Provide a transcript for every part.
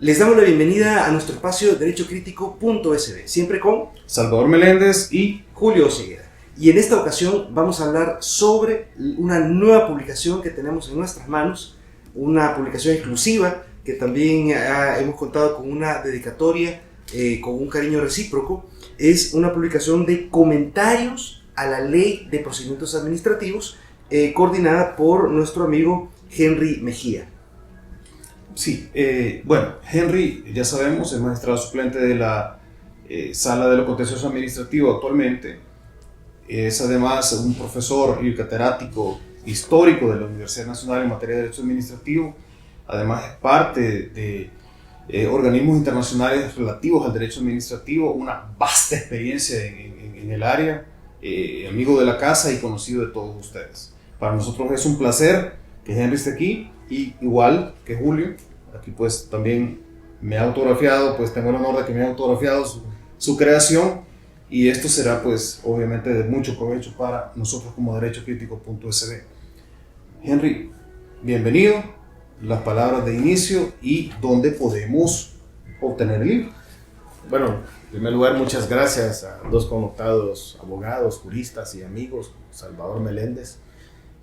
Les damos la bienvenida a nuestro espacio derechocrítico.sb, siempre con Salvador Meléndez y Julio Cegueda. Y en esta ocasión vamos a hablar sobre una nueva publicación que tenemos en nuestras manos, una publicación exclusiva que también hemos contado con una dedicatoria, con un cariño recíproco. Es una publicación de comentarios a la Ley de Procedimientos Administrativos, coordinada por nuestro amigo Henry Mejía. Sí, Henry, ya sabemos, es magistrado suplente de la Sala de lo Contencioso Administrativo actualmente. Es además un profesor y catedrático histórico de la Universidad Nacional en materia de Derecho Administrativo. Además es parte de organismos internacionales relativos al derecho administrativo, una vasta experiencia en el área, amigo de la casa y conocido de todos ustedes. Para nosotros es un placer que Henry esté aquí, y igual que Julio, aquí pues también me ha autografiado, pues tengo el honor de que me haya autografiado su creación, y esto será pues obviamente de mucho provecho para nosotros como derechocrítico.sb. Henry, bienvenido, las palabras de inicio y dónde podemos obtener el libro. Bueno, en primer lugar, muchas gracias a dos connotados abogados, juristas y amigos, Salvador Meléndez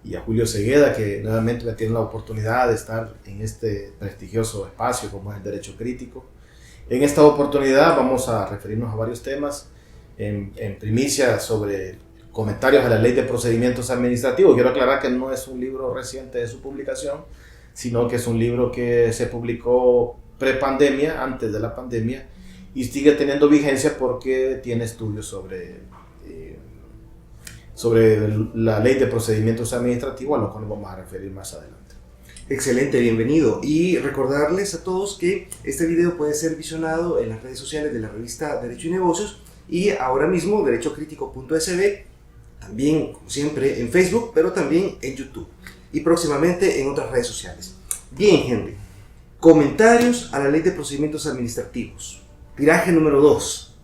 y a Julio Cegueda, que nuevamente me tienen la oportunidad de estar en este prestigioso espacio como es el Derecho Crítico. En esta oportunidad vamos a referirnos a varios temas, en primicia sobre comentarios a la Ley de Procedimientos Administrativos. Quiero aclarar que no es un libro reciente de su publicación, sino que es un libro que se publicó pre-pandemia, antes de la pandemia, y sigue teniendo vigencia porque tiene estudios sobre la Ley de Procedimientos Administrativos, a lo cual vamos a referir más adelante. Excelente, bienvenido. Y recordarles a todos que este video puede ser visionado en las redes sociales de la revista Derecho y Negocios, y ahora mismo derechocrítico.sb, también como siempre en Facebook, pero también en YouTube y próximamente en otras redes sociales. Bien, Henry, comentarios a la Ley de Procedimientos Administrativos, tiraje número 2.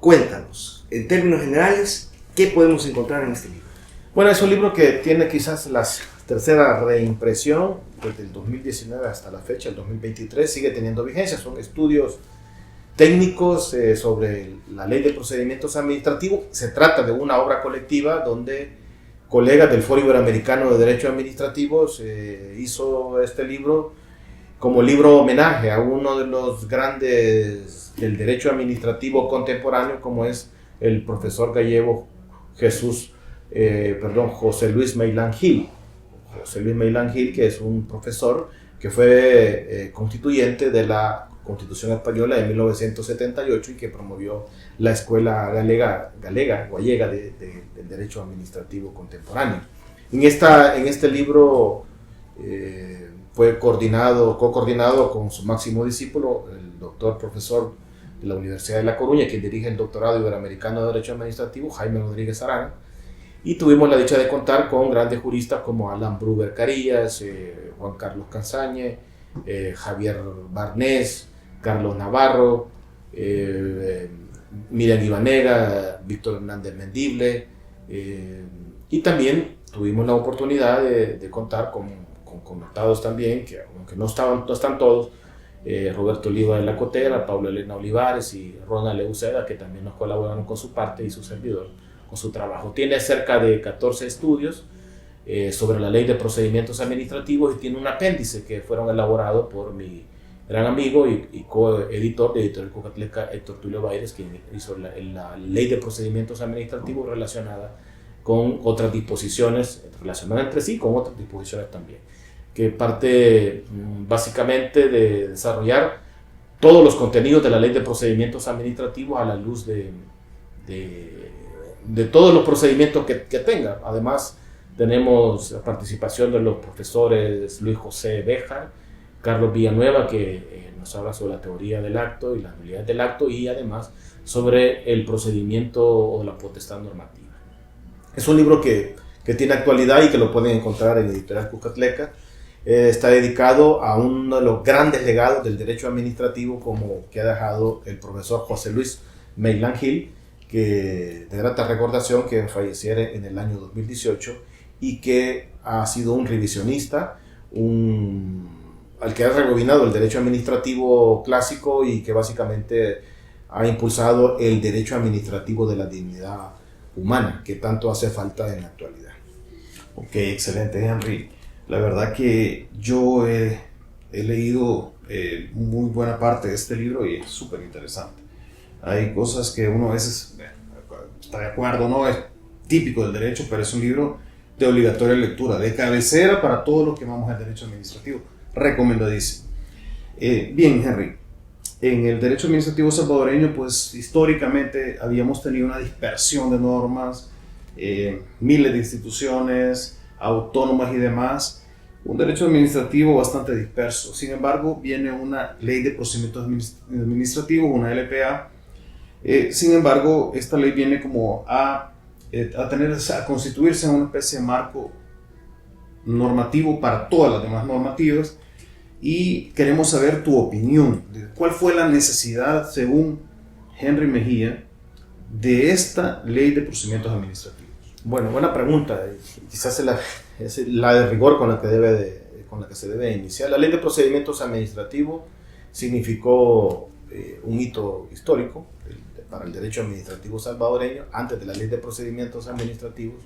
Cuéntanos, en términos generales, ¿qué podemos encontrar en este libro? Bueno, es un libro que tiene quizás la tercera reimpresión desde el 2019 hasta la fecha, el 2023, sigue teniendo vigencia. Son estudios técnicos sobre la Ley de Procedimientos Administrativos. Se trata de una obra colectiva donde colegas del Foro Iberoamericano de Derecho Administrativo hizo este libro como libro homenaje a uno de los grandes del derecho administrativo contemporáneo, como es el profesor gallego José Luis Meilán Gil. José Luis Meilán Gil, que es un profesor que fue constituyente de la Constitución Española de 1978 y que promovió la Escuela Gallega del Derecho Administrativo Contemporáneo. En este libro fue co-coordinado con su máximo discípulo, el doctor profesor de la Universidad de La Coruña, quien dirige el doctorado iberoamericano de Derecho Administrativo, Jaime Rodríguez Arana, y tuvimos la dicha de contar con grandes juristas como Alan Bruber Carillas, Juan Carlos Cansañe, Javier Barnés, Carlos Navarro, Miriam Ibanera, Víctor Hernández Mendible, y también tuvimos la oportunidad de contar con connotados también, que aunque no están todos, Roberto Oliva de la Cotera, Pablo Elena Olivares y Ronald Leuceda, que también nos colaboraron con su parte y su servidor con su trabajo. Tiene cerca de 14 estudios sobre la Ley de Procedimientos Administrativos y tiene un apéndice que fueron elaborados por mi gran amigo y coeditor de Editorial Cucatleca, Héctor Tulio Baires, quien hizo la Ley de Procedimientos Administrativos relacionada con otras disposiciones, relacionadas entre sí con otras disposiciones también, que parte básicamente de desarrollar todos los contenidos de la Ley de Procedimientos Administrativos a la luz de todos los procedimientos que tenga. Además, tenemos la participación de los profesores Luis José Béjar, Carlos Villanueva, que nos habla sobre la teoría del acto y las nulidades del acto, y además sobre el procedimiento o la potestad normativa. Es un libro que tiene actualidad y que lo pueden encontrar en Editorial Cucatleca. Está dedicado a uno de los grandes legados del derecho administrativo como que ha dejado el profesor José Luis Meilán Gil, que de grata recordación, que falleciera en el año 2018 y que ha sido un revisionista, al que ha rebobinado el derecho administrativo clásico y que básicamente ha impulsado el derecho administrativo de la dignidad humana, que tanto hace falta en la actualidad. Ok, excelente, Henry. La verdad que yo he leído muy buena parte de este libro y es súper interesante. Hay cosas que uno a veces está de acuerdo, no es típico del derecho, pero es un libro de obligatoria lectura, de cabecera para todos los que amamos el derecho administrativo. Recomendadísimo. Bien, Henry, en el derecho administrativo salvadoreño, pues históricamente habíamos tenido una dispersión de normas, miles de instituciones autónomas y demás, un derecho administrativo bastante disperso. Sin embargo, viene una ley de procedimientos administrativos, una LPA. Sin embargo, esta ley viene como a constituirse en una especie de marco normativo para todas las demás normativas, y queremos saber tu opinión de cuál fue la necesidad, según Henry Mejía, de esta ley de procedimientos administrativos. Bueno, buena pregunta. Quizás es la de rigor con la que se debe iniciar. La ley de procedimientos administrativos significó un hito histórico para el derecho administrativo salvadoreño. Antes de la ley de procedimientos administrativos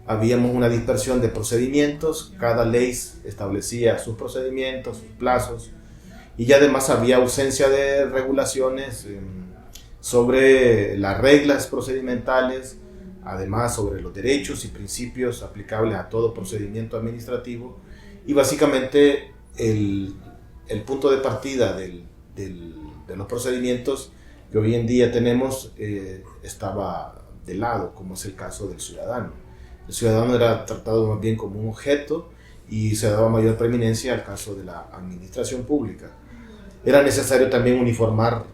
habíamos una dispersión de procedimientos, cada ley establecía sus procedimientos, sus plazos, y además había ausencia de regulaciones sobre las reglas procedimentales, además sobre los derechos y principios aplicables a todo procedimiento administrativo, y básicamente el punto de partida de los procedimientos que hoy en día tenemos estaba de lado, como es el caso del ciudadano. El ciudadano era tratado más bien como un objeto y se daba mayor preeminencia al caso de la administración pública. Era necesario también uniformar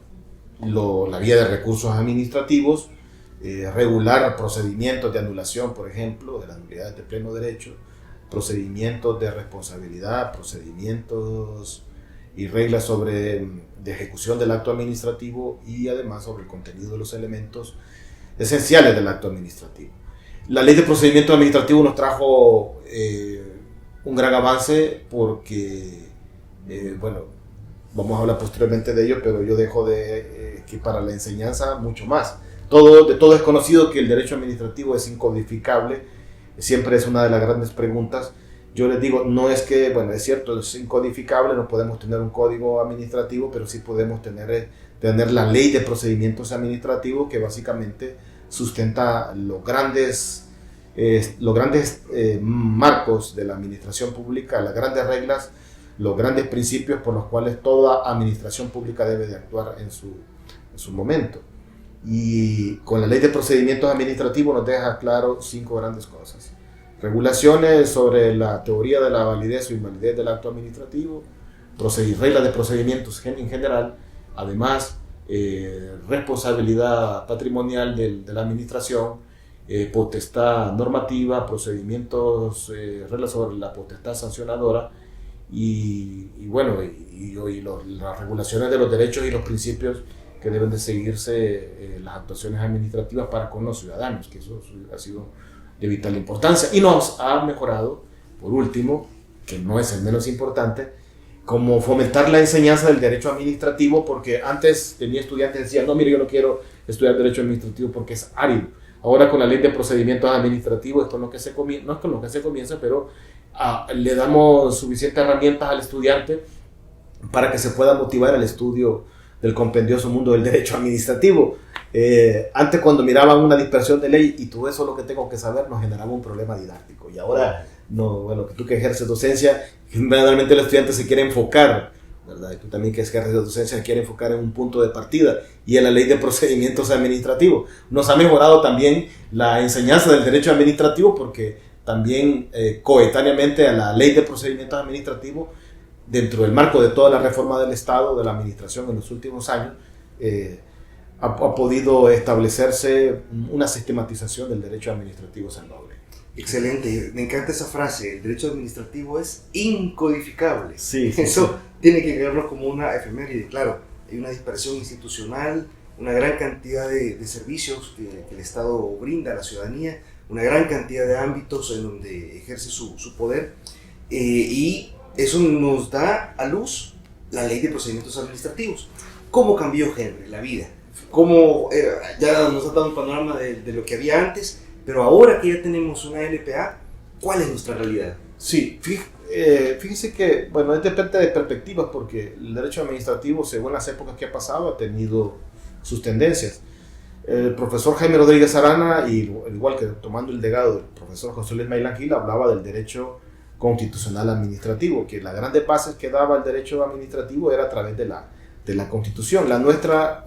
la vía de recursos administrativos, regular procedimientos de anulación, por ejemplo, de las nulidades de pleno derecho, procedimientos de responsabilidad, procedimientos y reglas de ejecución del acto administrativo, y además sobre el contenido de los elementos esenciales del acto administrativo. La ley de procedimiento administrativo nos trajo un gran avance porque, bueno, vamos a hablar posteriormente de ello, pero yo dejo que para la enseñanza mucho más. De todo es conocido que el derecho administrativo es incodificable, siempre es una de las grandes preguntas. Yo les digo, no es que, bueno, es cierto, es incodificable, no podemos tener un código administrativo, pero sí podemos tener la ley de procedimientos administrativos, que básicamente sustenta los grandes marcos de la administración pública, las grandes reglas, los grandes principios por los cuales toda administración pública debe de actuar en su momento. Y con la ley de procedimientos administrativos nos deja claro 5 grandes cosas: regulaciones sobre la teoría de la validez o invalidez del acto administrativo, reglas de procedimientos en general, además responsabilidad patrimonial de la administración, potestad normativa, procedimientos, reglas sobre la potestad sancionadora, y bueno, las regulaciones de los derechos y los principios que deben de seguirse las actuaciones administrativas para con los ciudadanos, que eso ha sido de vital importancia, y nos ha mejorado, por último, que no es el menos importante, como fomentar la enseñanza del derecho administrativo, porque antes tenía estudiantes que decían, no, mire, yo no quiero estudiar derecho administrativo porque es árido. Ahora con la ley de procedimientos administrativos es con lo que se comienza, no es con lo que se comienza, pero le damos suficientes herramientas al estudiante para que se pueda motivar al estudio del compendioso mundo del derecho administrativo. Antes, cuando miraban una dispersión de ley y todo eso lo que tengo que saber, nos generaba un problema didáctico, y ahora no, bueno, que tú que ejerces docencia, generalmente el estudiante se quiere enfocar, ¿verdad? Y tú también que ejerces docencia se quiere enfocar en un punto de partida, y en la ley de procedimientos administrativos. Nos ha mejorado también la enseñanza del derecho administrativo, porque también coetáneamente a la ley de procedimientos administrativos, dentro del marco de toda la reforma del Estado, de la administración en los últimos años, ha podido establecerse una sistematización del derecho administrativo salvadoreño. Excelente, me encanta esa frase: el derecho administrativo es incodificable. Sí, Eso tiene que quedarnos como una efeméride. Claro, hay una dispersión institucional, una gran cantidad de servicios que el Estado brinda a la ciudadanía, una gran cantidad de ámbitos en donde ejerce su poder, y eso nos da a luz la ley de procedimientos administrativos. ¿Cómo cambió, Henry, la vida? ¿Cómo, ya nos ha dado un panorama de lo que había antes, pero ahora que ya tenemos una LPA, ¿cuál es nuestra realidad? Sí, fíjese que, bueno, es depende de perspectivas, porque el derecho administrativo, según las épocas que ha pasado, ha tenido sus tendencias. El profesor Jaime Rodríguez Arana, y igual que tomando el legado del profesor José Luis Mailán Gil, hablaba del derecho constitucional administrativo, que las grandes bases que daba el derecho administrativo era a través de la Constitución. La nuestra,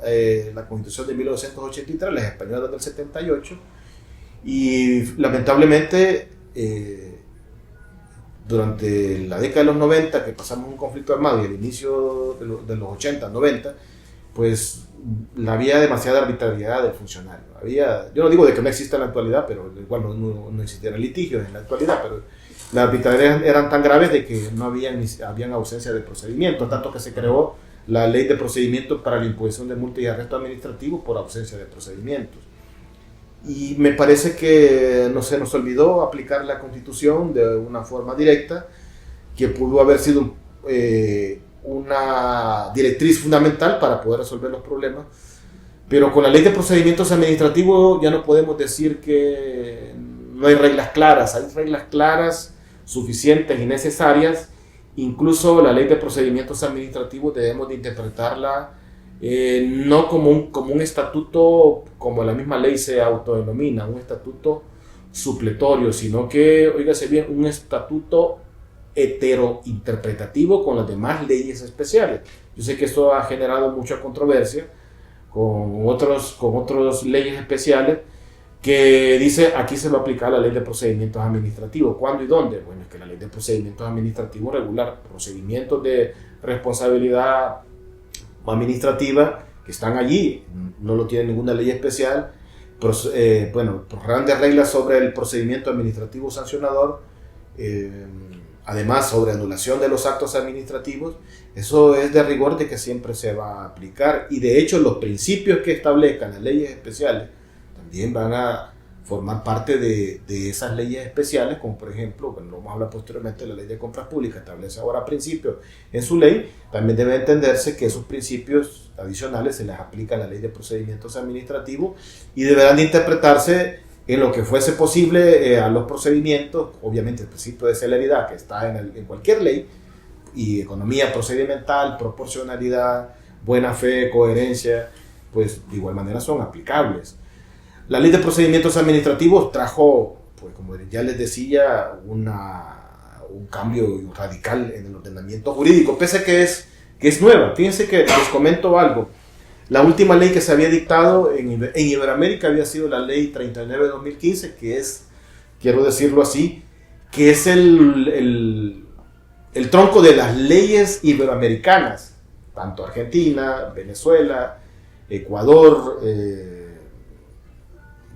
la Constitución de 1983, la española del 78, y lamentablemente durante la década de los 90, que pasamos un conflicto armado, y el inicio de los 80, 90, pues había demasiada arbitrariedad del funcionario. Yo no digo de que no exista en la actualidad, pero igual no existieran litigios en la actualidad, pero las arbitrariedades eran tan graves de que no habían ausencia de procedimientos, tanto que se creó la ley de procedimientos para la imposición de multas y arresto administrativo por ausencia de procedimientos. Y me parece que no se nos olvidó aplicar la Constitución de una forma directa, que pudo haber sido una directriz fundamental para poder resolver los problemas, pero con la ley de procedimientos administrativos ya no podemos decir que no hay reglas claras. Hay reglas claras, suficientes y necesarias. Incluso la ley de procedimientos administrativos debemos de interpretarla no como un estatuto, como la misma ley se autodenomina, un estatuto supletorio, sino que, óigase bien, un estatuto heterointerpretativo con las demás leyes especiales. Yo sé que esto ha generado mucha controversia con otras leyes especiales, que dice aquí se va a aplicar la ley de procedimientos administrativos. ¿Cuándo y dónde? Bueno, es que la ley de procedimientos administrativos regula procedimientos de responsabilidad administrativa que están allí, no lo tiene ninguna ley especial. Grandes reglas sobre el procedimiento administrativo sancionador, además sobre anulación de los actos administrativos. Eso es de rigor de que siempre se va a aplicar, y de hecho los principios que establezcan las leyes especiales también van a formar parte de esas leyes especiales, como por ejemplo, lo vamos a hablar posteriormente, la ley de compras públicas establece ahora principios en su ley. También debe entenderse que esos principios adicionales se les aplica a la ley de procedimientos administrativos y deberán de interpretarse en lo que fuese posible a los procedimientos. Obviamente el principio de celeridad que está en cualquier ley, y economía procedimental, proporcionalidad, buena fe, coherencia, pues de igual manera son aplicables. La ley de procedimientos administrativos trajo, pues como ya les decía, un cambio radical en el ordenamiento jurídico, pese a que es nueva. Fíjense que les comento algo. La última ley que se había dictado en Iberoamérica había sido la ley 39 de 2015, que es, quiero decirlo así, que es el tronco de las leyes iberoamericanas, tanto Argentina, Venezuela, Ecuador,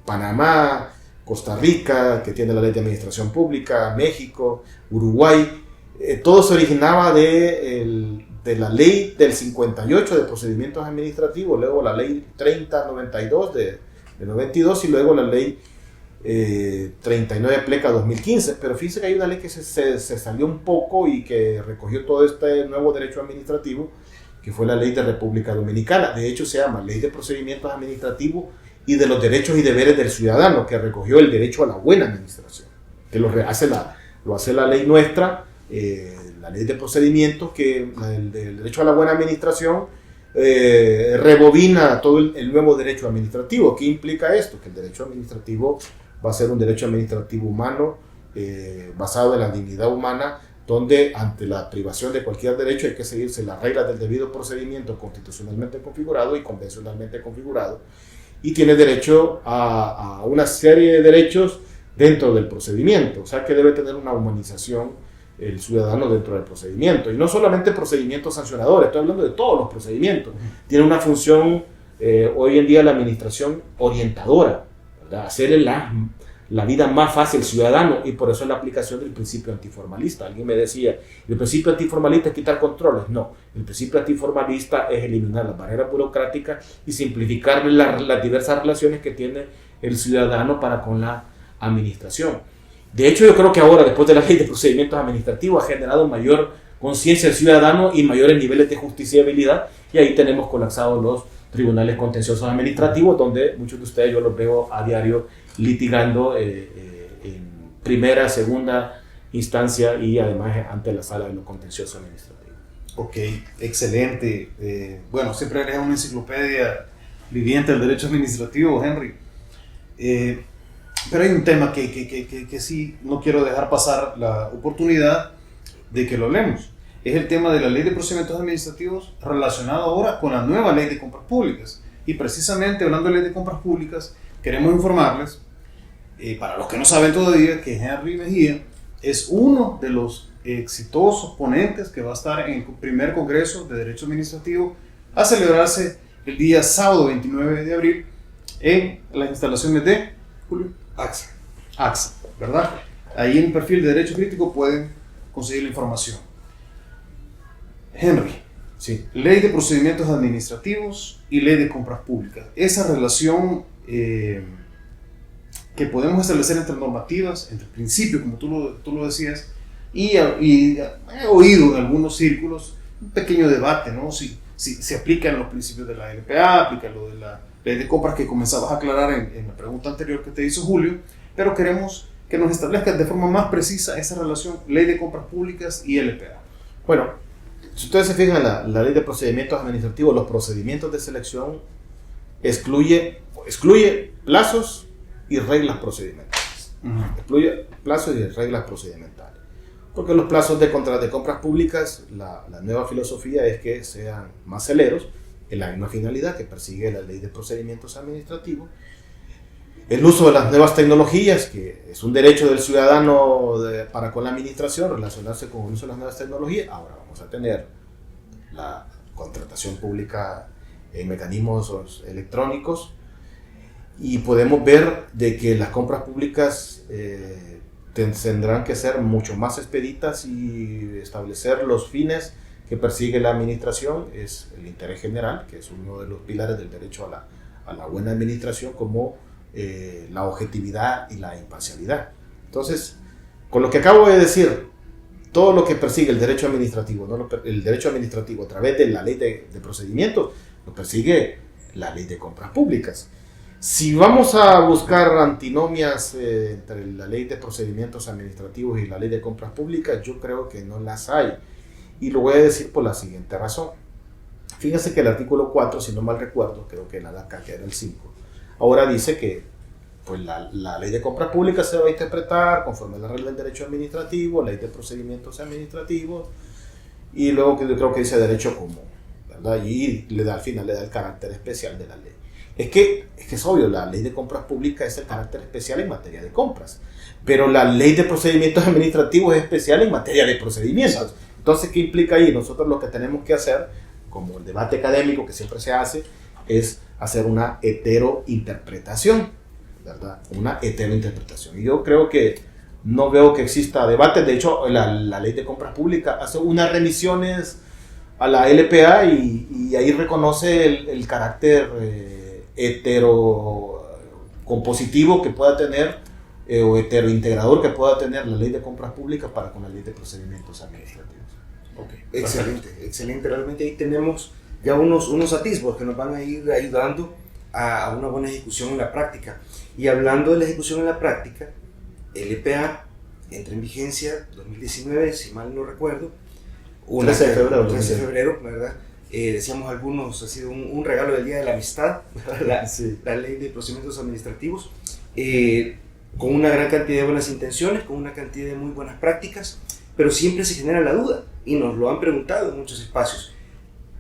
Panamá, Costa Rica, que tiene la ley de administración pública, México, Uruguay. Todo se originaba de la ley del 58 de procedimientos administrativos, luego la ley 3092 de 92, y luego la ley 39 pleca 2015. Pero fíjense que hay una ley que se salió un poco y que recogió todo este nuevo derecho administrativo, que fue la ley de República Dominicana. De hecho se llama Ley de Procedimientos Administrativos y de los Derechos y Deberes del Ciudadano, que recogió el derecho a la buena administración, que lo hace la ley nuestra, la ley de procedimientos, que el derecho a la buena administración rebobina todo el nuevo derecho administrativo. ¿Qué implica esto? Que el derecho administrativo va a ser un derecho administrativo humano, basado en la dignidad humana, donde ante la privación de cualquier derecho hay que seguirse las reglas del debido procedimiento constitucionalmente configurado y convencionalmente configurado, y tiene derecho a una serie de derechos dentro del procedimiento. O sea que debe tener una humanización el ciudadano dentro del procedimiento, y no solamente procedimientos sancionadores, estoy hablando de todos los procedimientos. Tiene una función hoy en día la administración orientadora, ¿verdad? Hacerle la vida más fácil al ciudadano, y por eso es la aplicación del principio antiformalista. Alguien me decía, el principio antiformalista es quitar controles. No, el principio antiformalista es eliminar las barreras burocráticas y simplificar las diversas relaciones que tiene el ciudadano para con la administración. De hecho, yo creo que ahora, después de la ley de procedimientos administrativos, ha generado mayor conciencia del ciudadano y mayores niveles de justiciabilidad, y ahí tenemos colapsados los tribunales contenciosos administrativos, donde muchos de ustedes yo los veo a diario litigando en primera, segunda instancia y además ante la sala de lo contencioso administrativo. Ok, excelente. Bueno, siempre eres una enciclopedia viviente del derecho administrativo, Henry. Pero hay un tema que sí no quiero dejar pasar la oportunidad de que lo hablemos. Es el tema de la ley de procedimientos administrativos relacionado ahora con la nueva ley de compras públicas. Y precisamente hablando de ley de compras públicas, queremos informarles, para los que no saben todavía, que Henry Mejía es uno de los exitosos ponentes que va a estar en el primer Congreso de Derecho Administrativo a celebrarse el día sábado 29 de abril en las instalaciones de Julio AXA, ¿verdad? Ahí en el perfil de Derecho Crítico pueden conseguir la información. Henry, Sí. ley de procedimientos administrativos y ley de compras públicas. Esa relación que podemos establecer entre normativas, entre principios, como tú lo decías, y he oído en algunos círculos un pequeño debate, ¿no? Si se aplican los principios de la LPA, aplica lo de la ley de compras que comenzabas a aclarar en la pregunta anterior que te hizo Julio, pero queremos que nos establezcas de forma más precisa esa relación ley de compras públicas y LPA. Bueno, si ustedes se fijan, la ley de procedimientos administrativos, los procedimientos de selección excluye plazos y reglas procedimentales. Excluye plazos y reglas procedimentales. Porque los plazos de compras públicas, la nueva filosofía es que sean más celeros, en la misma finalidad que persigue la ley de procedimientos administrativos. El uso de las nuevas tecnologías, que es un derecho del ciudadano para con la administración, relacionarse con el uso de las nuevas tecnologías. Ahora vamos a tener la contratación pública en mecanismos electrónicos y podemos ver de que las compras públicas tendrán que ser mucho más expeditas y establecer los fines que persigue la administración. Es el interés general, que es uno de los pilares del derecho a la buena administración, como la objetividad y la imparcialidad. Entonces, con lo que acabo de decir, todo lo que persigue el derecho administrativo, el derecho administrativo a través de la ley de procedimientos, lo persigue la ley de compras públicas. Si vamos a buscar antinomias entre la ley de procedimientos administrativos y la ley de compras públicas, yo creo que no las hay. Y lo voy a decir por la siguiente razón. Fíjense que el artículo 4, si no mal recuerdo, creo que la DACA, que era el 5, ahora dice que pues, la ley de compras públicas se va a interpretar conforme a la regla del derecho administrativo, ley de procedimientos administrativos, y luego que yo creo que dice derecho común, ¿verdad? Y al final le da el carácter especial de la ley. Es que es obvio, la ley de compras públicas es el carácter especial en materia de compras, pero la ley de procedimientos administrativos es especial en materia de procedimientos. Entonces, ¿qué implica ahí? Nosotros lo que tenemos que hacer, como el debate académico que siempre se hace, es hacer una heterointerpretación, ¿verdad? Una heterointerpretación. Y yo creo que no veo que exista debate. De hecho, la ley de compras públicas hace unas remisiones a la LPA y ahí reconoce el carácter heterocompositivo que pueda tener o heterointegrador que pueda tener la ley de compras públicas para con la ley de procedimientos administrativos. Okay. Excelente. Realmente ahí tenemos ya unos atisbos que nos van a ir ayudando a una buena ejecución en la práctica. Y hablando de la ejecución en la práctica, el LPA entra en vigencia 2019, si mal no recuerdo, 13 de febrero, 13 de febrero, ¿verdad? Decíamos algunos, ha sido un regalo del Día de la Amistad, la ley de procedimientos administrativos, con una gran cantidad de buenas intenciones, con una cantidad de muy buenas prácticas, pero siempre se genera la duda, y nos lo han preguntado en muchos espacios.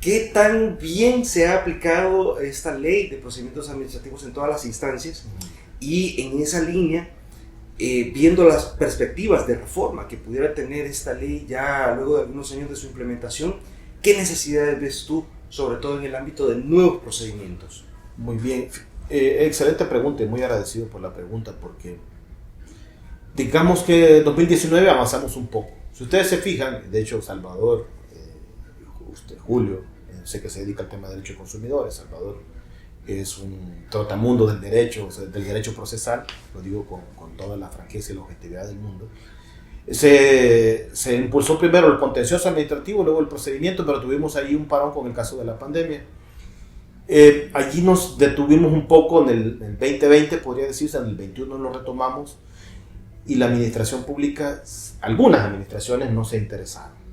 ¿Qué tan bien se ha aplicado esta ley de procedimientos administrativos en todas las instancias? Y en esa línea, viendo las perspectivas de reforma que pudiera tener esta ley ya luego de algunos años de su implementación, ¿qué necesidades ves tú, sobre todo en el ámbito de nuevos procedimientos? Muy bien, excelente pregunta y muy agradecido por la pregunta, porque digamos que en 2019 avanzamos un poco. Si ustedes se fijan, de hecho Salvador, Julio, sé que se dedica al tema de derecho de consumidores, Salvador es un trotamundo del derecho, o sea, del derecho procesal, lo digo con toda la franqueza y la objetividad del mundo. Se impulsó primero el contencioso administrativo, luego el procedimiento, pero tuvimos ahí un parón con el caso de la pandemia. Allí nos detuvimos un poco en el 2020, podría decirse, en el 21 lo retomamos, y la administración pública, algunas administraciones no se interesaron.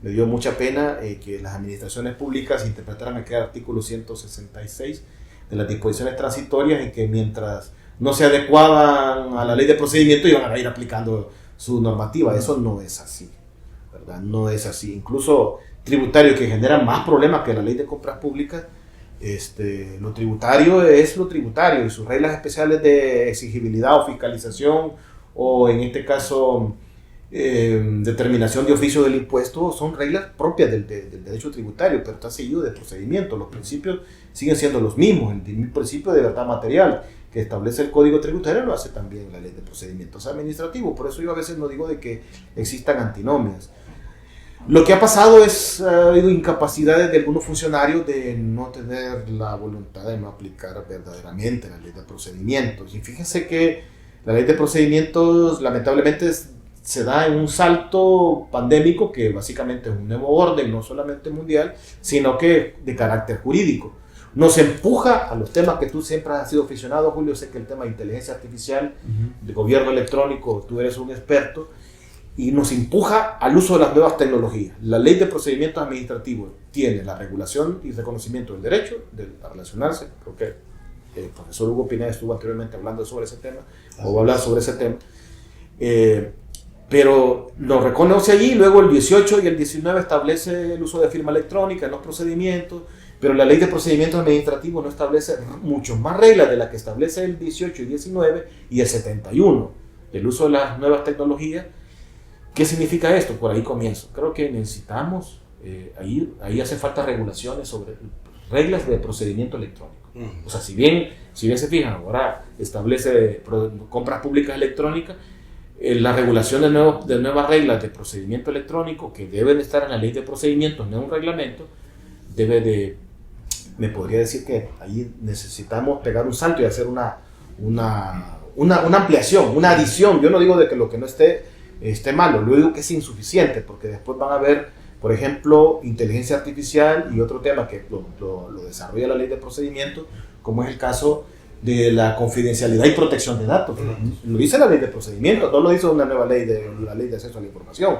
Me dio mucha pena que las administraciones públicas interpretaran aquel artículo 166 de las disposiciones transitorias, en que mientras no se adecuaban a la ley de procedimiento iban a ir aplicando su normativa. Eso no es así, ¿verdad? No es así. Incluso tributarios que generan más problemas que la ley de compras públicas, lo tributario es lo tributario, y sus reglas especiales de exigibilidad o fiscalización, o en este caso determinación de oficio del impuesto, son reglas propias del derecho tributario, pero está seguido de procedimiento. Los principios siguen siendo los mismos. El principio de verdad material que establece el Código Tributario lo hace también la Ley de Procedimientos Administrativos. Por eso yo a veces no digo de que existan antinomias. Lo que ha pasado es ha habido incapacidades de algunos funcionarios de no tener la voluntad de no aplicar verdaderamente la Ley de Procedimientos. Y fíjense que la Ley de Procedimientos lamentablemente se da en un salto pandémico que básicamente es un nuevo orden, no solamente mundial, sino que de carácter jurídico. Nos empuja a los temas que tú siempre has sido aficionado, Julio. Sé que el tema de inteligencia artificial, de gobierno electrónico, tú eres un experto, y nos empuja al uso de las nuevas tecnologías. La Ley de Procedimientos Administrativos tiene la regulación y reconocimiento del derecho a relacionarse. Creo que el profesor Hugo Pineda estuvo anteriormente hablando sobre ese tema, o va a hablar sobre ese tema. Pero lo reconoce allí. Luego el 18 y el 19 establece el uso de firma electrónica en los procedimientos, pero la Ley de Procedimientos Administrativos no establece mucho más reglas de las que establece el 18 y 19 y el 71, el uso de las nuevas tecnologías. ¿Qué significa esto? Por ahí comienzo. Creo que necesitamos, ahí hace falta regulaciones sobre reglas de procedimiento electrónico. O sea, si bien se fijan, ahora establece compras públicas electrónicas, la regulación de nuevas reglas de procedimiento electrónico que deben estar en la Ley de Procedimientos, no en un reglamento, me podría decir que ahí necesitamos pegar un salto y hacer una ampliación, una adición. Yo no digo de que lo que no esté malo, lo digo que es insuficiente, porque después van a ver, por ejemplo, inteligencia artificial y otro tema que lo desarrolla la Ley de Procedimientos, como es el caso de la confidencialidad y protección de datos. Lo dice la Ley de Procedimientos, no lo dice una nueva ley, la Ley de Acceso a la Información.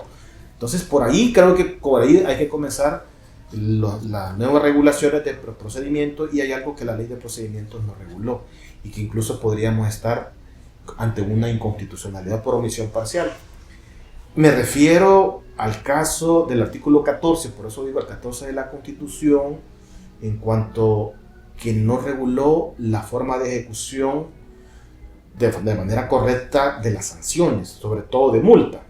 Entonces, por ahí creo que hay que comenzar las nuevas regulaciones de procedimientos, y hay algo que la Ley de Procedimientos no reguló y que incluso podríamos estar ante una inconstitucionalidad por omisión parcial. Me refiero al caso del artículo 14, por eso digo el 14 de la Constitución, en cuanto que no reguló la forma de ejecución de manera correcta de las sanciones, sobre todo de multa,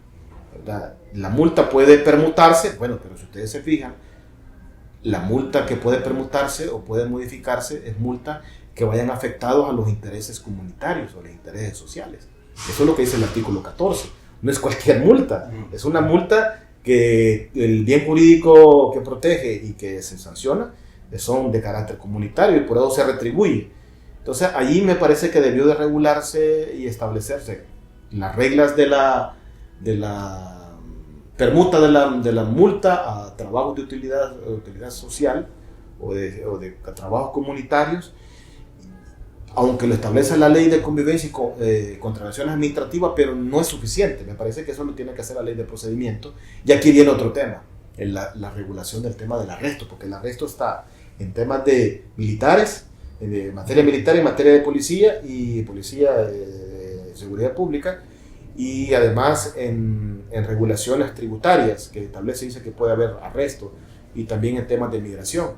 ¿verdad? La multa puede permutarse, bueno, pero si ustedes se fijan, la multa que puede permutarse o puede modificarse es multa que vayan afectados a los intereses comunitarios o los intereses sociales. Eso es lo que dice el artículo 14. No es cualquier multa, es una multa que el bien jurídico que protege y que se sanciona son de carácter comunitario, y por eso se retribuye. Entonces allí me parece que debió de regularse y establecerse las reglas de la permuta de la multa a trabajos de utilidad social o de trabajos comunitarios, aunque lo establece la Ley de Convivencia y Contravenciones Administrativas, pero no es suficiente. Me parece que eso lo tiene que hacer la Ley de Procedimiento. Y aquí viene otro tema, la regulación del tema del arresto, porque el arresto está en temas de militares, de materia militar y materia de policía de seguridad pública, y además en regulaciones tributarias que establece, dice que puede haber arresto, y también en temas de migración.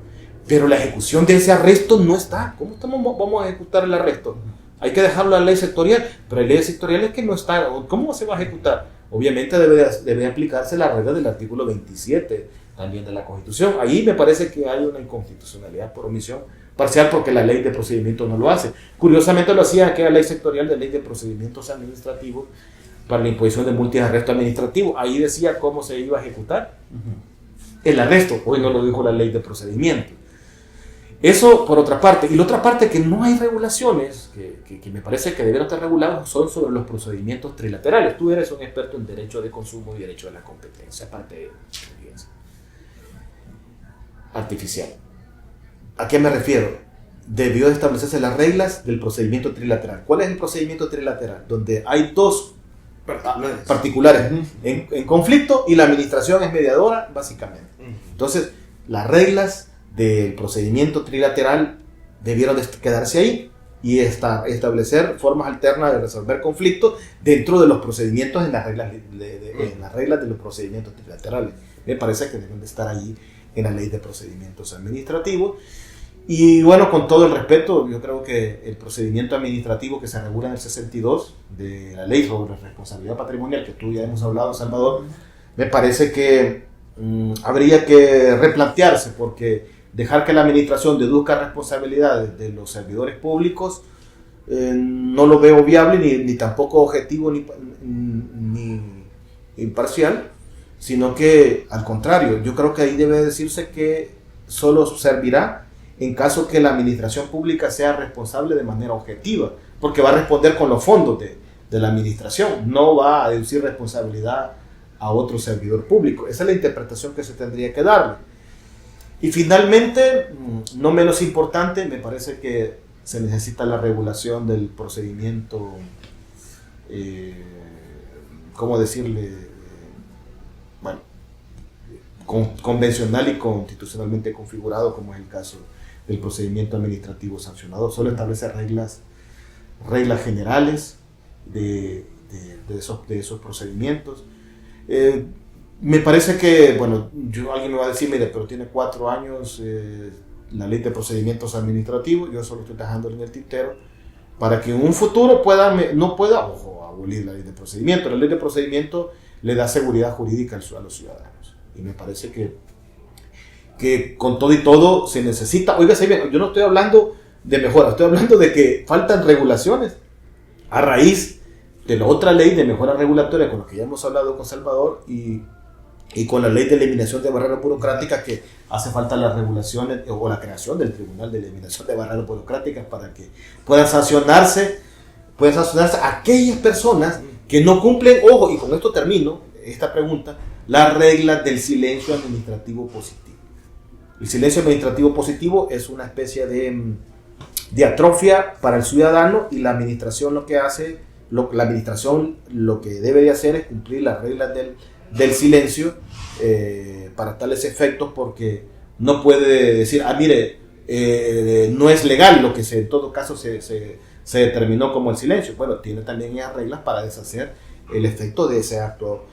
Pero la ejecución de ese arresto no está. ¿Cómo vamos a ejecutar el arresto? Hay que dejarlo a la ley sectorial, pero hay leyes sectoriales que no están. ¿Cómo se va a ejecutar? Obviamente debe aplicarse la regla del artículo 27 también de la Constitución. Ahí me parece que hay una inconstitucionalidad por omisión parcial, porque la Ley de Procedimientos no lo hace. Curiosamente lo hacía aquella ley sectorial de Ley de Procedimientos Administrativos para la imposición de multas y arresto administrativo. Ahí decía cómo se iba a ejecutar el arresto. Hoy no lo dijo la Ley de Procedimientos. Eso por otra parte. Y la otra parte, que no hay regulaciones, que me parece que debieron estar regulados, son sobre los procedimientos trilaterales. Tú eres un experto en derecho de consumo y derecho de la competencia, aparte de inteligencia artificial. ¿A qué me refiero? Debió establecerse las reglas del procedimiento trilateral. ¿Cuál es el procedimiento trilateral? Donde hay dos particulares en conflicto y la administración es mediadora, básicamente. Entonces, las reglas del procedimiento trilateral debieron de quedarse ahí y establecer formas alternas de resolver conflictos dentro de los procedimientos en las reglas de los procedimientos trilaterales. Me parece que deben de estar allí en la ley de procedimientos administrativos. Y bueno, con todo el respeto, yo creo que el procedimiento administrativo que se regula en el 62 de la ley sobre responsabilidad patrimonial, que tú ya hemos hablado, Salvador, me parece que habría que replantearse, porque dejar que la administración deduzca responsabilidades de los servidores públicos no lo veo viable, ni tampoco objetivo ni imparcial, sino que al contrario, yo creo que ahí debe decirse que solo servirá en caso que la administración pública sea responsable de manera objetiva, porque va a responder con los fondos de la administración, no va a deducir responsabilidad a otro servidor público. Esa es la interpretación que se tendría que darle. Y finalmente, no menos importante, me parece que se necesita la regulación del procedimiento, ¿cómo decirle? Bueno, convencional y constitucionalmente configurado, como es el caso del procedimiento administrativo sancionador. Solo establece reglas generales de esos procedimientos. Me parece que, bueno, alguien me va a decir, mire, pero tiene 4 años la ley de procedimientos administrativos, yo solo estoy dejando en el tintero, para que en un futuro no pueda abolir la ley de procedimiento. La ley de procedimiento le da seguridad jurídica a los ciudadanos. Y me parece que con todo y todo se necesita. Oiga, yo no estoy hablando de mejora, estoy hablando de que faltan regulaciones a raíz de la otra ley de mejora regulatoria con la que ya hemos hablado con Salvador y con la ley de eliminación de barreras burocráticas, que hace falta las regulaciones o la creación del Tribunal de Eliminación de Barreras Burocráticas para que puedan sancionarse aquellas personas que no cumplen, ojo, y con esto termino esta pregunta, las reglas del silencio administrativo positivo. El silencio administrativo positivo es una especie de atrofia para el ciudadano, y la administración lo que debe de hacer es cumplir las reglas del silencio para tales efectos, porque no puede decir, mire, no es legal lo que en todo caso se determinó como el silencio. Bueno, tiene también esas reglas para deshacer el efecto de ese acto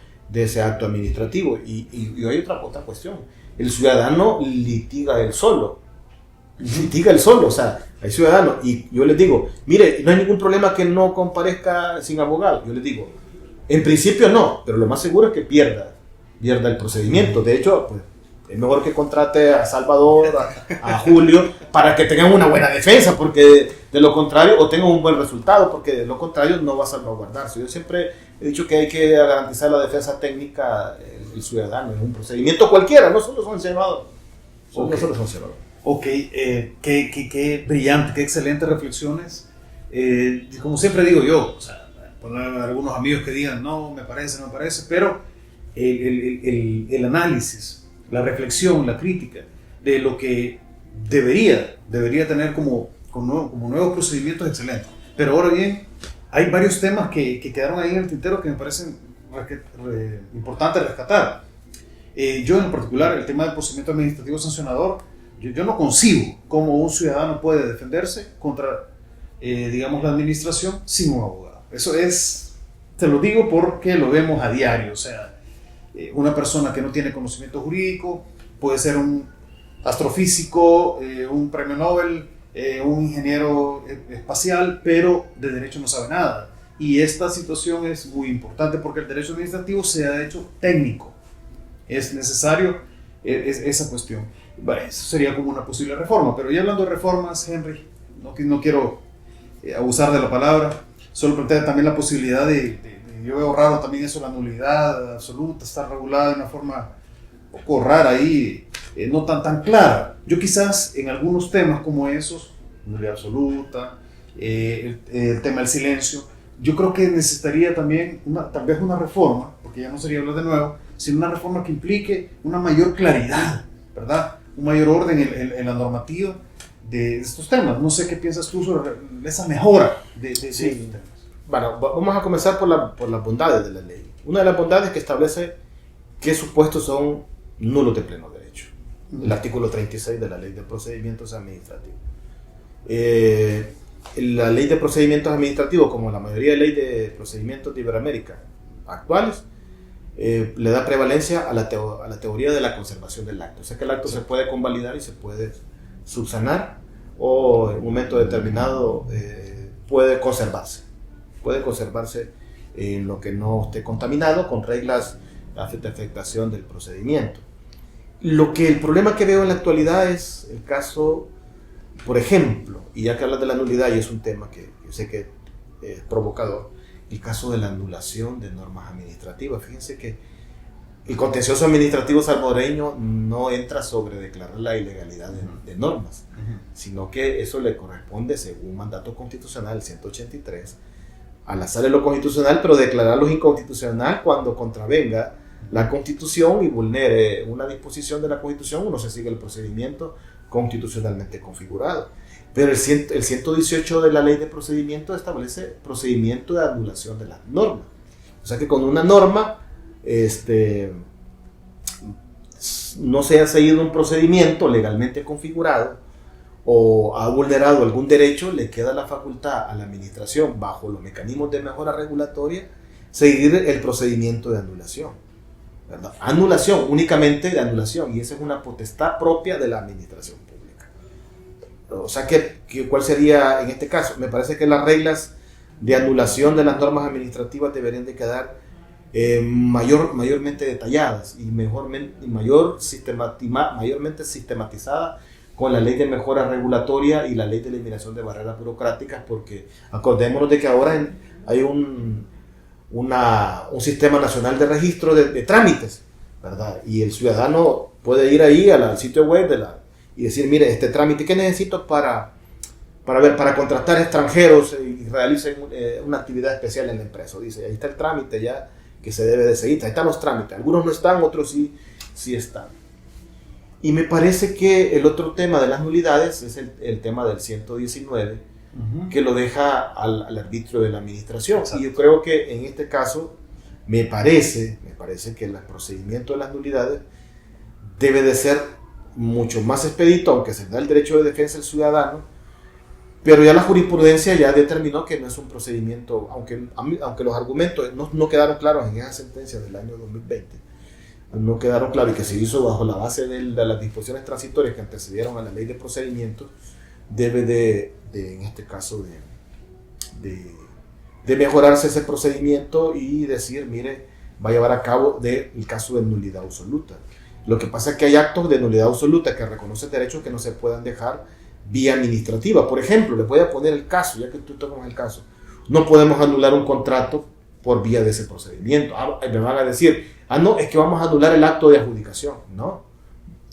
administrativo. Y hay otra cuestión. El ciudadano litiga él solo, o sea, hay ciudadanos, y yo les digo, mire, no hay ningún problema que no comparezca sin abogado. Yo les digo, en principio no, pero lo más seguro es que pierda el procedimiento. De hecho, pues, es mejor que contrate a Salvador, a Julio, para que tengan una buena defensa, porque de lo contrario, o tengan un buen resultado, porque de lo contrario no va a salvaguardarse. Yo siempre he dicho que hay que garantizar la defensa técnica del ciudadano en un procedimiento cualquiera, no solo sancionador. Ok, qué brillante, qué excelentes reflexiones. Como siempre digo yo, o sea, poner algunos amigos que digan, no, me parece, pero el análisis, la reflexión, la crítica de lo que debería tener como nuevos procedimientos excelentes. Pero ahora bien, hay varios temas que quedaron ahí en el tintero que me parecen importantes rescatar. Yo en particular, el tema del procedimiento administrativo sancionador, yo no concibo cómo un ciudadano puede defenderse contra, digamos, la administración sin un abogado. Eso te lo digo porque lo vemos a diario. O sea, una persona que no tiene conocimiento jurídico, puede ser un astrofísico, un premio Nobel, un ingeniero espacial, pero de derecho no sabe nada. Y esta situación es muy importante porque el derecho administrativo se ha hecho técnico. Es necesario esa cuestión. Bueno, eso sería como una posible reforma. Pero ya hablando de reformas, Henry, no quiero abusar de la palabra, solo plantea también la posibilidad yo veo raro también eso, la nulidad absoluta, está regulada de una forma un poco rara ahí, no tan clara. Yo quizás en algunos temas como esos, nulidad absoluta, el tema del silencio, yo creo que necesitaría también tal vez una reforma, porque ya no sería hablar de nuevo, sino una reforma que implique una mayor claridad, ¿verdad? Un mayor orden en la normativa de estos temas. No sé qué piensas tú sobre esa mejora de estos temas. Bueno, vamos a comenzar por las bondades de la ley. Una de las bondades es que establece qué supuestos son nulos de pleno derecho. El artículo 36 de la Ley de Procedimientos Administrativos. La Ley de Procedimientos Administrativos, como la mayoría de leyes de procedimientos de Iberoamérica actuales, le da prevalencia a la teoría de la conservación del acto. O sea que el acto se puede convalidar y se puede subsanar, o en un momento determinado puede conservarse en lo que no esté contaminado con reglas de afectación del procedimiento. El problema que veo en la actualidad es el caso, por ejemplo, y ya que hablas de la nulidad y es un tema que yo sé que es provocador, el caso de la anulación de normas administrativas. Fíjense que el contencioso administrativo salvadoreño no entra sobre declarar la ilegalidad de normas, sino que eso le corresponde, según mandato constitucional 183, a la sala de lo constitucional, pero declararlo inconstitucional cuando contravenga la Constitución y vulnere una disposición de la Constitución. Uno se sigue el procedimiento constitucionalmente configurado. Pero el 118 de la Ley de Procedimiento establece procedimiento de anulación de las normas. O sea que con una norma no se ha seguido un procedimiento legalmente configurado o ha vulnerado algún derecho, le queda la facultad a la administración, bajo los mecanismos de mejora regulatoria, seguir el procedimiento de anulación, ¿verdad? Anulación, únicamente de anulación, y esa es una potestad propia de la administración pública. O sea, ¿cuál sería en este caso? Me parece que las reglas de anulación de las normas administrativas deberían de quedar mayormente detalladas y mayormente sistematizadas con la ley de mejora regulatoria y la ley de eliminación de barreras burocráticas, porque acordémonos de que ahora hay un sistema nacional de registro de trámites, ¿verdad? Y el ciudadano puede ir ahí al sitio web y decir, mire, este trámite que necesito para contratar extranjeros y realicen una actividad especial en la empresa. Dice, ahí está el trámite ya que se debe de seguir, ahí están los trámites, algunos no están, otros sí están. Y me parece que el otro tema de las nulidades es el tema del 119, que lo deja al arbitrio de la administración. Exacto. Y yo creo que en este caso me parece que el procedimiento de las nulidades debe de ser mucho más expedito, aunque se da el derecho de defensa al ciudadano, pero ya la jurisprudencia ya determinó que no es un procedimiento, aunque los argumentos no quedaron claros en esa sentencia del año 2020, no quedaron claros, y que se hizo bajo la base de las disposiciones transitorias que antecedieron a la ley de procedimientos, debe en este caso de mejorarse ese procedimiento y decir, mire, va a llevar a cabo el caso de nulidad absoluta. Lo que pasa es que hay actos de nulidad absoluta que reconocen derechos que no se puedan dejar vía administrativa. Por ejemplo, les voy a poner el caso, ya que tú tocas el caso. No podemos anular un contrato por vía de ese procedimiento. Me van a decir, no, es que vamos a anular el acto de adjudicación. No,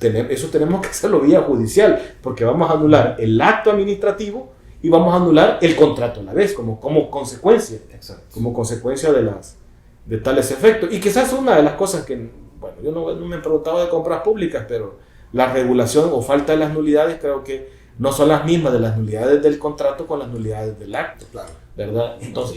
eso tenemos que hacerlo vía judicial, porque vamos a anular el acto administrativo y vamos a anular el contrato a la vez, como consecuencia. Exacto. Como consecuencia de tales efectos. Y quizás una de las cosas que, bueno, yo no me he preguntado de compras públicas, pero la regulación o falta de las nulidades creo que no son las mismas de las nulidades del contrato con las nulidades del acto, claro, ¿verdad? Entonces,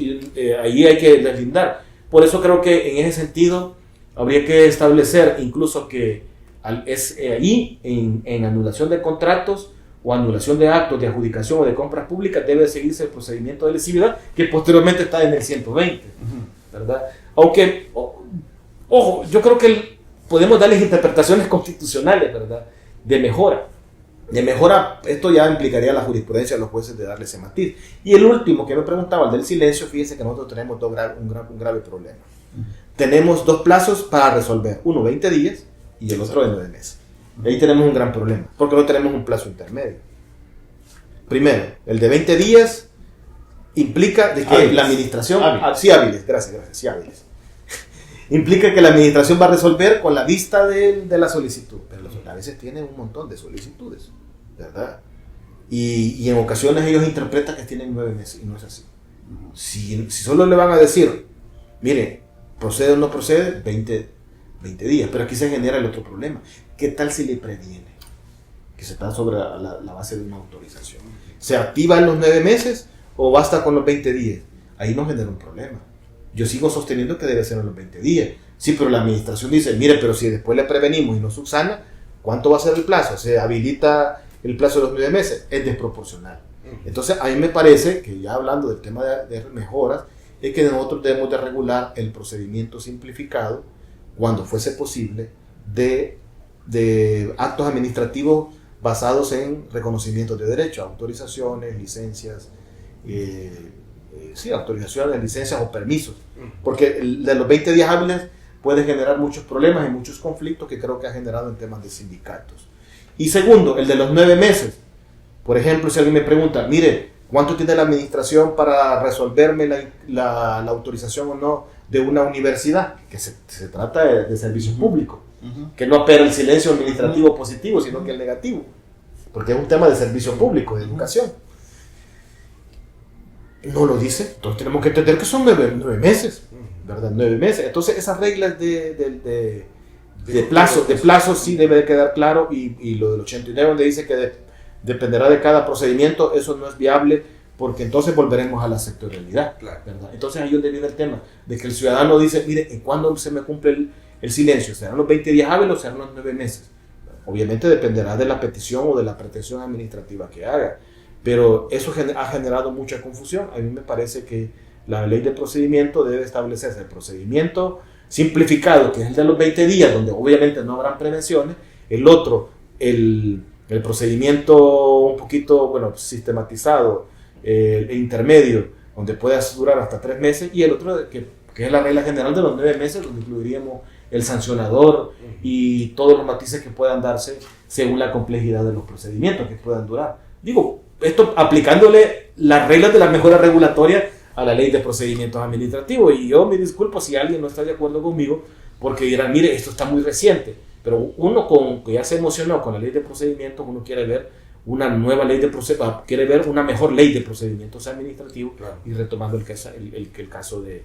ahí hay que deslindar. Por eso creo que en ese sentido habría que establecer incluso que ahí en anulación de contratos o anulación de actos de adjudicación o de compras públicas debe seguirse el procedimiento de lesividad, que posteriormente está en el 120, ¿verdad? Aunque, ojo, yo creo que podemos darles interpretaciones constitucionales, ¿verdad? De mejora, esto ya implicaría la jurisprudencia de los jueces de darle ese matiz. Y el último que me preguntaba, el del silencio, fíjense que nosotros tenemos un grave problema. Tenemos dos plazos para resolver, uno 20 días y el otro de 9 meses. Ahí tenemos un gran problema, porque no tenemos un plazo intermedio. Primero, el de 20 días implica de que hábiles. La administración... hábiles, gracias, hábiles. Implica que la administración va a resolver con la vista de la solicitud. Pero a veces tienen un montón de solicitudes, ¿verdad? Y en ocasiones ellos interpretan que tienen 9 meses y no es así. Si solo le van a decir, mire, procede o no procede, 20 días, pero aquí se genera el otro problema. ¿Qué tal si le previene? Que se está sobre la base de una autorización. ¿Se activa en los 9 meses o basta con los 20 días? Ahí nos genera un problema. Yo sigo sosteniendo que debe ser en los 20 días. Sí, pero la administración dice, mire, pero si después le prevenimos y no subsana, ¿cuánto va a ser el plazo? ¿Se habilita el plazo de los 9 meses? Es desproporcional. Entonces, a mí me parece que ya hablando del tema de mejoras, es que nosotros debemos de regular el procedimiento simplificado, cuando fuese posible, de actos administrativos basados en reconocimientos de derechos, autorizaciones, licencias, autorizaciones, licencias o permisos. Porque de los 20 días hábiles puede generar muchos problemas y muchos conflictos que creo que ha generado en temas de sindicatos. Y segundo, el de los 9 meses. Por ejemplo, si alguien me pregunta, mire, ¿cuánto tiene la administración para resolverme la autorización o no de una universidad? Que se trata de servicios públicos, que no opera el silencio administrativo positivo, sino que el negativo, porque es un tema de servicio público, de educación. No lo dice, entonces tenemos que entender que son 9 meses, ¿verdad? 9 meses. Entonces esas reglas de plazo sí debe de quedar claro, y lo del 89 donde dice que dependerá de cada procedimiento, eso no es viable, porque entonces volveremos a la sectorialidad, ¿verdad? Entonces ahí es donde viene el tema, de que el ciudadano dice, mire, ¿cuándo se me cumple el silencio? ¿Serán los 20 días hábiles o serán los 9 meses? Obviamente dependerá de la petición o de la pretensión administrativa que haga, pero eso ha generado mucha confusión. A mí me parece que la ley de procedimiento debe establecerse el procedimiento simplificado, que es el de los 20 días, donde obviamente no habrán prevenciones, el otro, el procedimiento un poquito, sistematizado, e intermedio, donde puede durar hasta 3 meses, y el otro que es la regla general de los 9 meses, donde incluiríamos el sancionador y todos los matices que puedan darse según la complejidad de los procedimientos que puedan durar. Digo, esto aplicándole las reglas de la mejora regulatoria a la ley de procedimientos administrativos, y yo me disculpo si alguien no está de acuerdo conmigo, porque dirán, mire, esto está muy reciente, pero uno que ya se emocionó con la ley de procedimientos, uno quiere ver una nueva ley de procedimientos, quiere ver una mejor ley de procedimientos administrativos, claro. Y retomando el caso de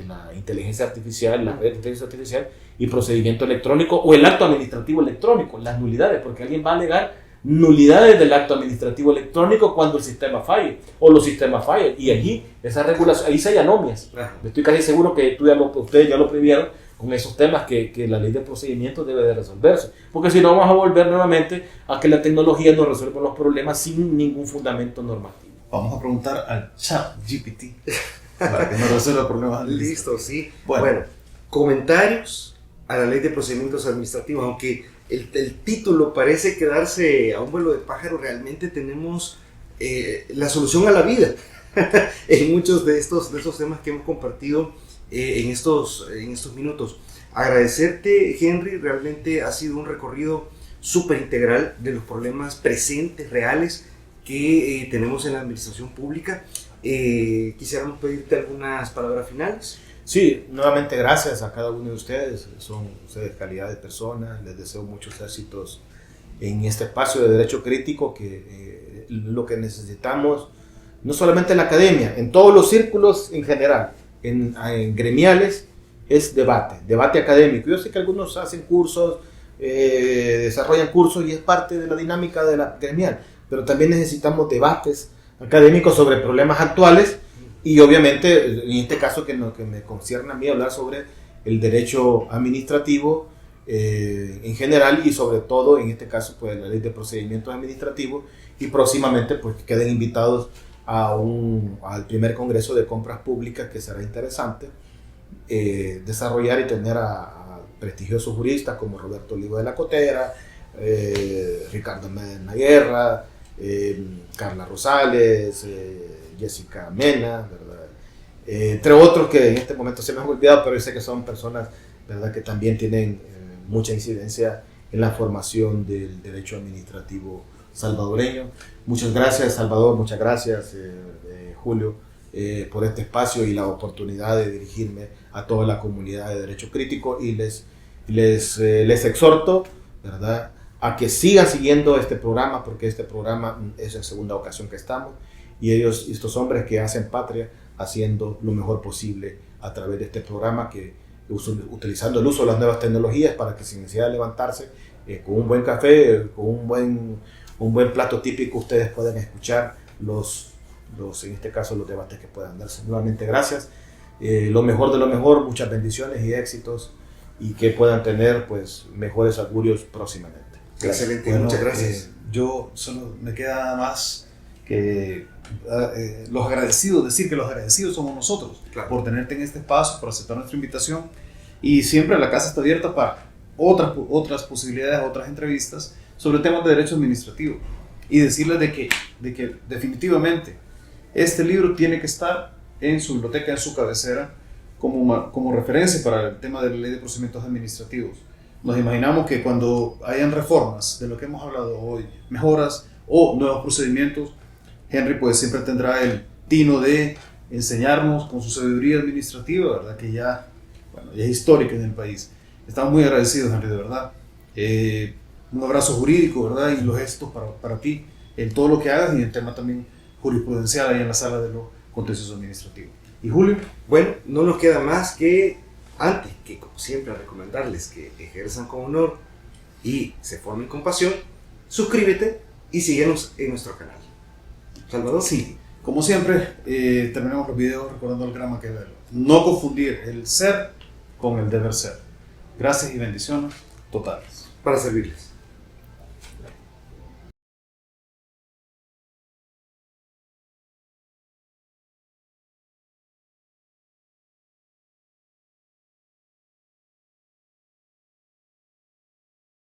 la inteligencia artificial, la red de inteligencia artificial y procedimiento electrónico o el acto administrativo electrónico, las nulidades, porque alguien va a alegar nulidades del acto administrativo electrónico cuando el sistema falle o los sistemas fallen, y allí esa regulación, ahí se hay anomias. Estoy casi seguro que ustedes ya lo previeron con esos temas que la ley de procedimientos debe de resolverse, porque si no vamos a volver nuevamente a que la tecnología nos resuelva los problemas sin ningún fundamento normativo. Vamos a preguntar al ChatGPT para que nos resuelva problemas. Listo, sí. Bueno, comentarios a la ley de procedimientos administrativos, aunque el título parece quedarse a un vuelo de pájaro, realmente tenemos la solución a la vida en muchos de estos temas que hemos compartido en estos minutos. Agradecerte, Henry, realmente ha sido un recorrido súper integral de los problemas presentes, reales, que tenemos en la administración pública. Quisiéramos pedirte algunas palabras finales. Sí, nuevamente gracias a cada uno de ustedes, son ustedes calidad de personas, les deseo muchos éxitos en este espacio de derecho crítico, que lo que necesitamos, no solamente en la academia, en todos los círculos en general, en gremiales, es debate académico. Yo sé que algunos hacen cursos, desarrollan cursos, y es parte de la dinámica de la gremial, pero también necesitamos debates académicos sobre problemas actuales. Y obviamente, en este caso que me concierne a mí hablar sobre el derecho administrativo en general, y sobre todo en este caso pues la ley de procedimientos administrativos, y próximamente pues que queden invitados al primer congreso de compras públicas, que será interesante desarrollar y tener a prestigiosos juristas como Roberto Olivo de la Cotera, Ricardo Medina Guerra, Carla Rosales, Jessica Mena, ¿verdad? Entre otros que en este momento se me han olvidado, pero yo sé que son personas, ¿verdad?, que también tienen mucha incidencia en la formación del derecho administrativo salvadoreño. Muchas gracias, Salvador, muchas gracias, Julio, por este espacio y la oportunidad de dirigirme a toda la comunidad de derecho crítico, y les exhorto ¿verdad? A que sigan siguiendo este programa, porque este programa es en segunda ocasión que estamos, y estos hombres que hacen patria, haciendo lo mejor posible a través de este programa, utilizando el uso de las nuevas tecnologías para que sin necesidad de levantarse, con un buen café, con un buen plato típico, ustedes puedan escuchar en este caso, los debates que puedan darse. Nuevamente, gracias. Lo mejor de lo mejor, muchas bendiciones y éxitos, y que puedan tener pues mejores augurios próximamente. Gracias. Excelente, bueno, muchas gracias. Yo solo me queda nada más que los agradecidos, decir que los agradecidos somos nosotros, claro, por tenerte en este espacio, por aceptar nuestra invitación, y siempre la casa está abierta para otras posibilidades, otras entrevistas sobre temas de derecho administrativo, y decirles de que definitivamente este libro tiene que estar en su biblioteca, en su cabecera, como referencia para el tema de la ley de procedimientos administrativos. Nos imaginamos que cuando hayan reformas de lo que hemos hablado hoy, mejoras o nuevos procedimientos, Henry pues siempre tendrá el tino de enseñarnos con su sabiduría administrativa, ¿verdad? Que ya es histórica en el país. Estamos muy agradecidos, Henry, de verdad. Un abrazo jurídico, ¿verdad? Y los gestos para ti en todo lo que hagas, y en el tema también jurisprudencial ahí en la sala de los contenciosos administrativos. ¿Y Julio? Bueno, no nos queda más que, antes que como siempre, recomendarles que ejerzan con honor y se formen con pasión. Suscríbete y síguenos en nuestro canal. Salvador. Sí, como siempre, terminamos los videos recordando el gran Maquiavelo. No confundir el ser con el deber ser. Gracias y bendiciones totales. Para servirles.